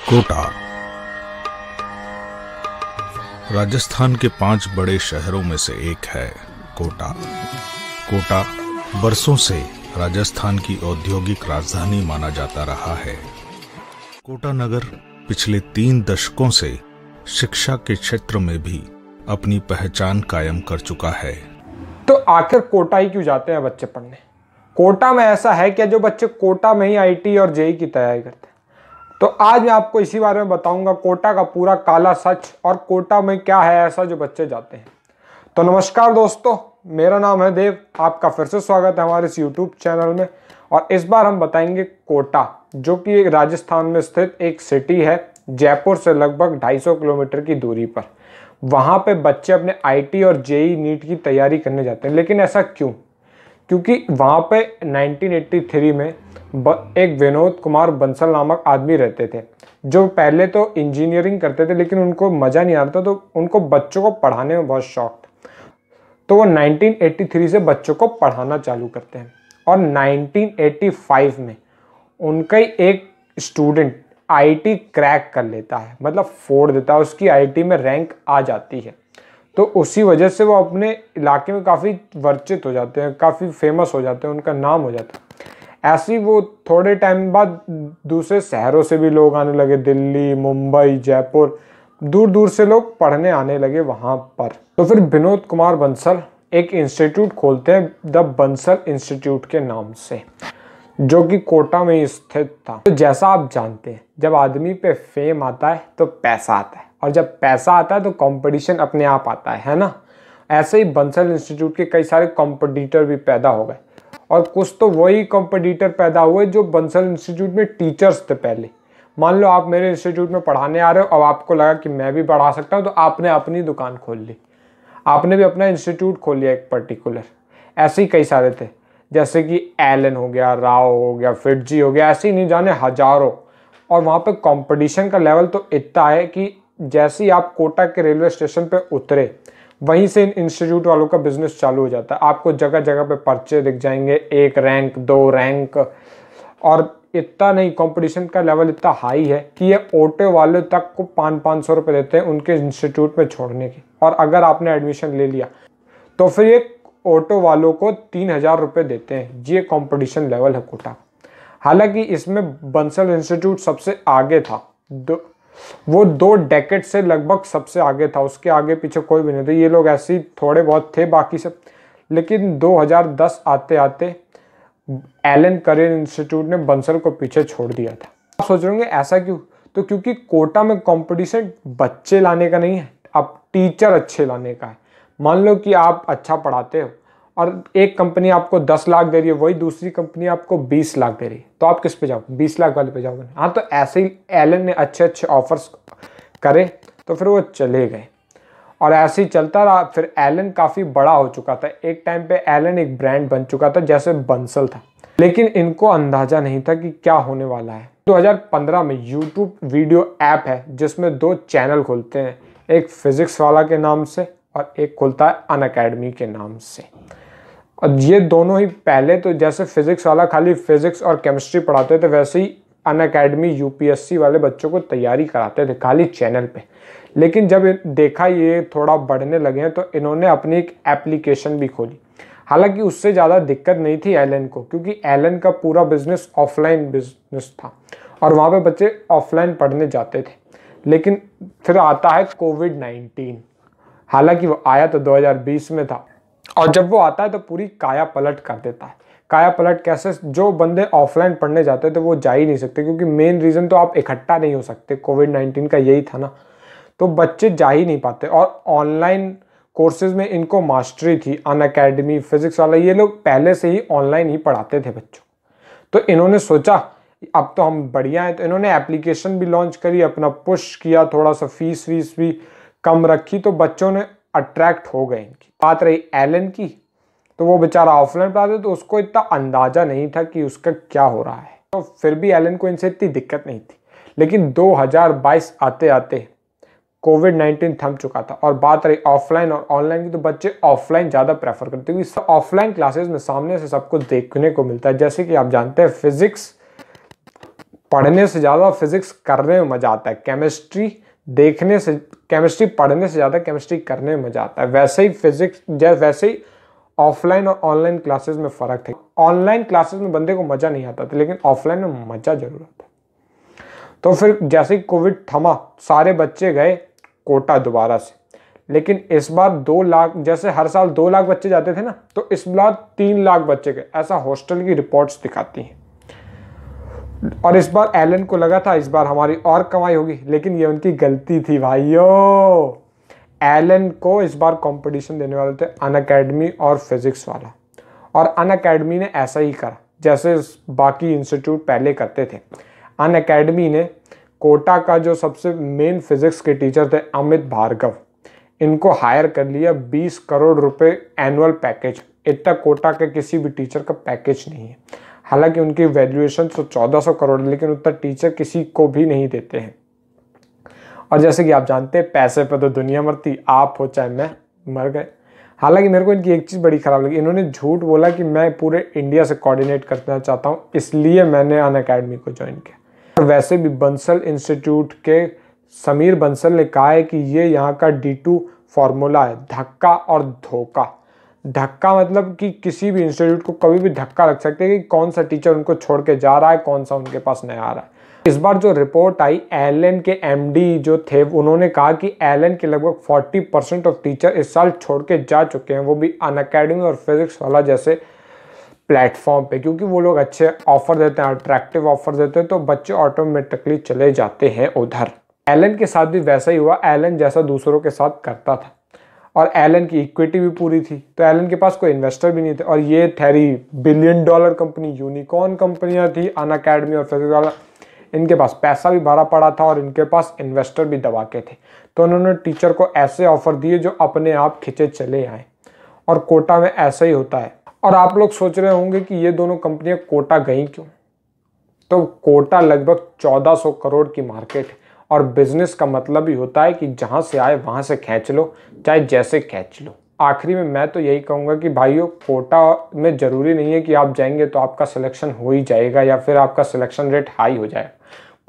कोटा राजस्थान के 5 बड़े शहरों में से एक है कोटा। कोटा बरसों से राजस्थान की औद्योगिक राजधानी माना जाता रहा है। कोटा नगर पिछले 3 दशकों से शिक्षा के क्षेत्र में भी अपनी पहचान कायम कर चुका है। तो आखिर कोटा ही क्यों जाते हैं बच्चे पढ़ने? कोटा में ऐसा है क्या जो बच्चे कोटा में ही आईटी और जेई की तैयारी करते हैं? तो आज मैं आपको इसी बारे में बताऊंगा, कोटा का पूरा काला सच और कोटा में क्या है ऐसा जो बच्चे जाते हैं। तो नमस्कार दोस्तों, मेरा नाम है देव। आपका फिर से स्वागत है हमारे इस यूट्यूब चैनल में। और इस बार हम बताएंगे कोटा, जो कि राजस्थान में स्थित एक सिटी है, जयपुर से लगभग 250 किलोमीटर की दूरी पर। वहाँ पे बच्चे अपने आईटी और जेई नीट की तैयारी करने जाते हैं। लेकिन ऐसा क्यों? क्योंकि वहाँ पे 1983 में एक विनोद कुमार बंसल नामक आदमी रहते थे, जो पहले तो इंजीनियरिंग करते थे, लेकिन उनको मज़ा नहीं आता, तो उनको बच्चों को पढ़ाने में बहुत शौक था। तो वो 1983 से बच्चों को पढ़ाना चालू करते हैं। और 1985 में उनका ही एक स्टूडेंट आईटी क्रैक कर लेता है, मतलब फोड़ देता है, उसकी आईटी में रैंक आ जाती है। तो उसी वजह से वो अपने इलाके में काफ़ी वर्चित हो जाते हैं, काफ़ी फेमस हो जाते हैं, उनका नाम हो जाता है। ऐसे ही वो थोड़े टाइम बाद दूसरे शहरों से भी लोग आने लगे, दिल्ली, मुंबई, जयपुर, दूर दूर से लोग पढ़ने आने लगे वहाँ पर। तो फिर विनोद कुमार बंसल एक इंस्टीट्यूट खोलते हैं, द बंसल इंस्टीट्यूट के नाम से, जो कि कोटा में ही स्थित था। तो जैसा आप जानते हैं, जब आदमी पे फेम आता है तो पैसा आता है, और जब पैसा आता है तो कंपटीशन अपने आप आता है ना। ऐसे ही बंसल इंस्टीट्यूट के कई सारे कंपटीटर भी पैदा हो गए, और कुछ तो वही कंपटीटर पैदा हुए जो बंसल इंस्टीट्यूट में टीचर्स थे पहले। मान लो आप मेरे इंस्टीट्यूट में पढ़ाने आ रहे हो, अब आपको लगा कि मैं भी पढ़ा सकता हूँ, तो आपने अपनी दुकान खोल ली, आपने भी अपना इंस्टीट्यूट खोल लिया एक पर्टिकुलर। ऐसे ही कई सारे थे, जैसे कि एलन हो गया, राव हो गया, फिटजी हो गया, ऐसे ही नहीं जाने हजारों। और वहाँ पे कंपटीशन का लेवल तो इतना है कि जैसे ही आप कोटा के रेलवे स्टेशन पे उतरे, वहीं से इन इंस्टीट्यूट वालों का बिजनेस चालू हो जाता है। आपको जगह जगह पे पर्चे दिख जाएंगे, 1 रैंक 2 रैंक। और इतना नहीं, कंपटीशन का लेवल इतना हाई है कि ये ऑटो वाले तक को 500-500 रुपये देते हैं उनके इंस्टीट्यूट में छोड़ने के। और अगर आपने एडमिशन ले लिया तो फिर ये ऑटो वालों को 3000 रुपये देते हैं। ये कंपटीशन लेवल है कोटा। हालांकि इसमें बंसल इंस्टीट्यूट सबसे आगे था, वो 2 डेकेड से लगभग सबसे आगे था, उसके आगे पीछे कोई भी नहीं था। ये लोग ऐसे ही थोड़े बहुत थे बाकी सब। लेकिन 2010 आते आते एलन करियर इंस्टीट्यूट ने बंसल को पीछे छोड़ दिया था। आप सोच रहे होंगे ऐसा क्यों? तो क्योंकि कोटा में कंपटीशन बच्चे लाने का नहीं है, अब टीचर अच्छे लाने का है। मान लो कि आप अच्छा पढ़ाते हो और एक कंपनी आपको 10 लाख दे रही है, वही दूसरी कंपनी आपको 20 लाख दे रही है, तो आप किस पे जाओगे? 20 लाख वाले पे जाओगे। हाँ, तो ऐसे ही एलन ने अच्छे अच्छे ऑफर्स करे, तो फिर वो चले गए और ऐसे ही चलता रहा। फिर एलन काफ़ी बड़ा हो चुका था, एक टाइम पे एलन एक ब्रांड बन चुका था जैसे बंसल था। लेकिन इनको अंदाज़ा नहीं था कि क्या होने वाला है। 2015 में यूट्यूब वीडियो ऐप है जिसमें 2 चैनल खुलते हैं, एक फिजिक्स वाला के नाम से और एक खुलता है अनअकैडमी के नाम से। और ये दोनों ही, पहले तो जैसे फिजिक्स वाला खाली फिजिक्स और केमिस्ट्री पढ़ाते थे, वैसे ही अनअकैडमी यूपीएससी वाले बच्चों को तैयारी कराते थे खाली चैनल पे। लेकिन जब देखा ये थोड़ा बढ़ने लगे हैं, तो इन्होंने अपनी एक एप्लीकेशन भी खोली। हालांकि उससे ज़्यादा दिक्कत नहीं थी एलन को, क्योंकि एलन का पूरा बिजनेस ऑफलाइन बिजनेस था और वहाँ पे बच्चे ऑफलाइन पढ़ने जाते थे। लेकिन फिर आता है कोविड-19। हालांकि वो आया तो 2020 में था, और जब वो आता है तो पूरी काया पलट कर देता है। काया पलट कैसे? जो बंदे ऑफलाइन पढ़ने जाते थे वो जा ही नहीं सकते, क्योंकि मेन रीज़न तो आप इकट्ठा नहीं हो सकते, कोविड-19 का यही था ना। तो बच्चे जा ही नहीं पाते, और ऑनलाइन कोर्सेज में इनको मास्टरी थी। अनअकैडमी, फिजिक्स वाला, ये लोग पहले से ही ऑनलाइन ही पढ़ाते थे बच्चों। तो इन्होंने सोचा अब तो हम बढ़िया हैं, तो इन्होंने एप्लीकेशन भी लॉन्च करी, अपना पुश किया, थोड़ा सा फीस भी कम रखी, तो बच्चों ने अट्रैक्ट हो गए। इनकी बात रही एलन की, तो वो बेचारा ऑफलाइन पढ़ाते, तो उसको इतना अंदाजा नहीं था कि उसका क्या हो रहा है। तो फिर भी एलन को इनसे इतनी दिक्कत नहीं थी। लेकिन 2022 आते आते कोविड-19 थम चुका था, और बात रही ऑफलाइन और ऑनलाइन की, तो बच्चे ऑफलाइन ज़्यादा प्रेफर करते हैं, क्योंकि ऑफलाइन क्लासेस में सामने से सब कुछ देखने को मिलता है। जैसे कि आप जानते हैं, फिजिक्स पढ़ने से ज़्यादा फिजिक्स करने में मज़ा आता है, केमिस्ट्री पढ़ने से ज़्यादा केमिस्ट्री करने में मज़ा आता है। वैसे ही वैसे ही ऑफलाइन और ऑनलाइन क्लासेस में फ़र्क है। ऑनलाइन क्लासेस में बंदे को मज़ा नहीं आता था, लेकिन ऑफलाइन में मज़ा जरूर आता। तो फिर जैसे ही कोविड थमा, सारे बच्चे गए कोटा दोबारा से, लेकिन इस बार 2 लाख, जैसे हर साल 2 लाख बच्चे जाते थे ना, तो इस बार 3 लाख बच्चे गए, ऐसा हॉस्टल की रिपोर्ट्स दिखाती हैं। और इस बार एलन को लगा था इस बार हमारी और कमाई होगी, लेकिन ये उनकी गलती थी भाइयों। एलन को इस बार कंपटीशन देने वाले थे अनअकैडमी और फिजिक्स वाला, और अनअकैडमी ने ऐसा ही करा जैसे बाकी इंस्टीट्यूट पहले करते थे। अनअकैडमी ने कोटा का जो सबसे मेन फिजिक्स के टीचर थे अमित भार्गव, इनको हायर कर लिया। 20 करोड़ रुपए एनुअल पैकेज, इतना कोटा के किसी भी टीचर का पैकेज नहीं है। हालांकि उनकी वैल्यूएशन तो 1400 करोड़, लेकिन उतना टीचर किसी को भी नहीं देते हैं। और जैसे कि आप जानते हैं, पैसे पे तो दुनिया मरती, आप हो चाहे मैं, मर गए। हालांकि मेरे को इनकी एक चीज़ बड़ी ख़राब लगी, इन्होंने झूठ बोला कि मैं पूरे इंडिया से कोऑर्डिनेट करना चाहता हूँ, इसलिए मैंने अनअकैडमी को ज्वाइन किया। और वैसे भी बंसल इंस्टीट्यूट के समीर बंसल ने कहा है कि ये यहाँ का D2 फॉर्मूला है, धक्का और धोखा। धक्का मतलब कि किसी भी इंस्टीट्यूट को कभी भी धक्का लग सकते हैं कि कौन सा टीचर उनको छोड़ के जा रहा है, कौन सा उनके पास नया आ रहा है। इस बार जो रिपोर्ट आई, एलन के MD जो थे, उन्होंने कहा कि एलन के लगभग 40% ऑफ टीचर इस साल छोड़ के जा चुके हैं, वो भी अनअकैडमी और फिजिक्स वाला जैसे प्लेटफॉर्म पे, क्योंकि वो लोग अच्छे ऑफर देते हैं, अट्रैक्टिव ऑफर देते हैं, तो बच्चे ऑटोमेटिकली चले जाते हैं उधर। एलन के साथ भी वैसा ही हुआ। एलन जैसा दूसरों के साथ करता था, और एलन की इक्विटी भी पूरी थी, तो एलन के पास कोई इन्वेस्टर भी नहीं थे। और ये ठहरी $1 बिलियन कंपनी, यूनिकॉर्न कंपनियां थी अनअकैडमी और फिजिक्स वाला। इनके पास पैसा भी भरा पड़ा था और इनके पास इन्वेस्टर भी दबा के थे, तो उन्होंने टीचर को ऐसे ऑफर दिए जो अपने आप खिंचे चले आए। और कोटा में ऐसा ही होता है। और आप लोग सोच रहे होंगे कि ये दोनों कंपनियां कोटा गई क्यों, तो कोटा लगभग 1400 करोड़ की मार्केट है, और बिजनेस का मतलब ही होता है कि जहां से आए वहां से खींच लो, चाहे जैसे खींच लो। आखिरी में मैं तो यही कहूँगा कि भाइयों, कोटा में ज़रूरी नहीं है कि आप जाएंगे तो आपका सिलेक्शन हो ही जाएगा या फिर आपका सिलेक्शन रेट हाई हो जाएगा।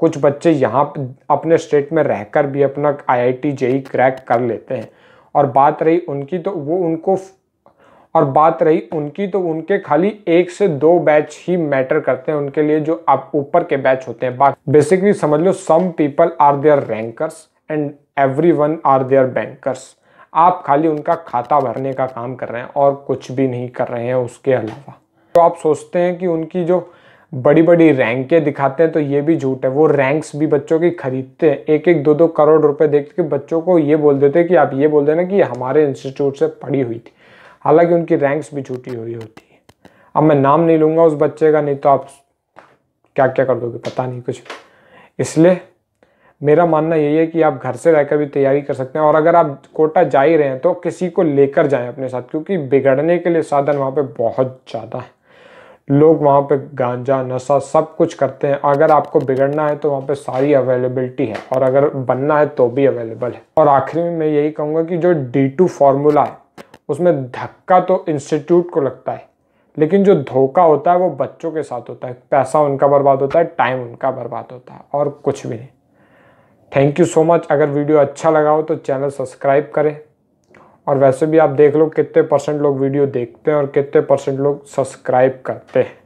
कुछ बच्चे यहाँ अपने स्टेट में रहकर भी अपना IIT JEE क्रैक कर लेते हैं। और बात रही उनकी तो उनके खाली 1 से 2 बैच ही मैटर करते हैं उनके लिए, जो आप ऊपर के बैच होते हैं। बेसिकली समझ लो, some people are their rankers and everyone are their bankers. आप खाली उनका खाता भरने का काम कर रहे हैं और कुछ भी नहीं कर रहे हैं उसके अलावा। तो आप सोचते हैं कि उनकी जो बड़ी बड़ी रैंकें दिखाते हैं, तो ये भी झूठ है। वो रैंक्स भी बच्चों की खरीदते हैं, 1-1, 2-2 करोड़ रुपए देख के बच्चों को ये बोल देते हैं कि आप ये बोल देना कि हमारे इंस्टीट्यूट से पढ़ी हुई थी, हालांकि उनकी रैंक्स भी छूटी हुई होती है। अब मैं नाम नहीं लूँगा उस बच्चे का, नहीं तो आप क्या क्या कर दोगे पता नहीं कुछ। इसलिए मेरा मानना यही है कि आप घर से रहकर भी तैयारी कर सकते हैं। और अगर आप कोटा जा ही रहे हैं तो किसी को लेकर जाएं अपने साथ, क्योंकि बिगड़ने के लिए साधन वहाँ पे बहुत ज़्यादा है। लोग वहाँ पे गांजा नशा सब कुछ करते हैं। अगर आपको बिगड़ना है तो वहाँ पे सारी अवेलेबिलिटी है, और अगर बनना है तो भी अवेलेबल है। और आखिरी में मैं यही कहूँगा कि जो D2 फॉर्मूला है, उसमें धक्का तो इंस्टीट्यूट को लगता है, लेकिन जो धोखा होता है वो बच्चों के साथ होता है। पैसा उनका बर्बाद होता है, टाइम उनका बर्बाद होता है, और कुछ भी नहीं। Thank you so much. अगर वीडियो अच्छा लगा हो तो चैनल सब्सक्राइब करें। और वैसे भी आप देख लो कितने % लोग वीडियो देखते हैं और कितने % लोग सब्सक्राइब करते हैं।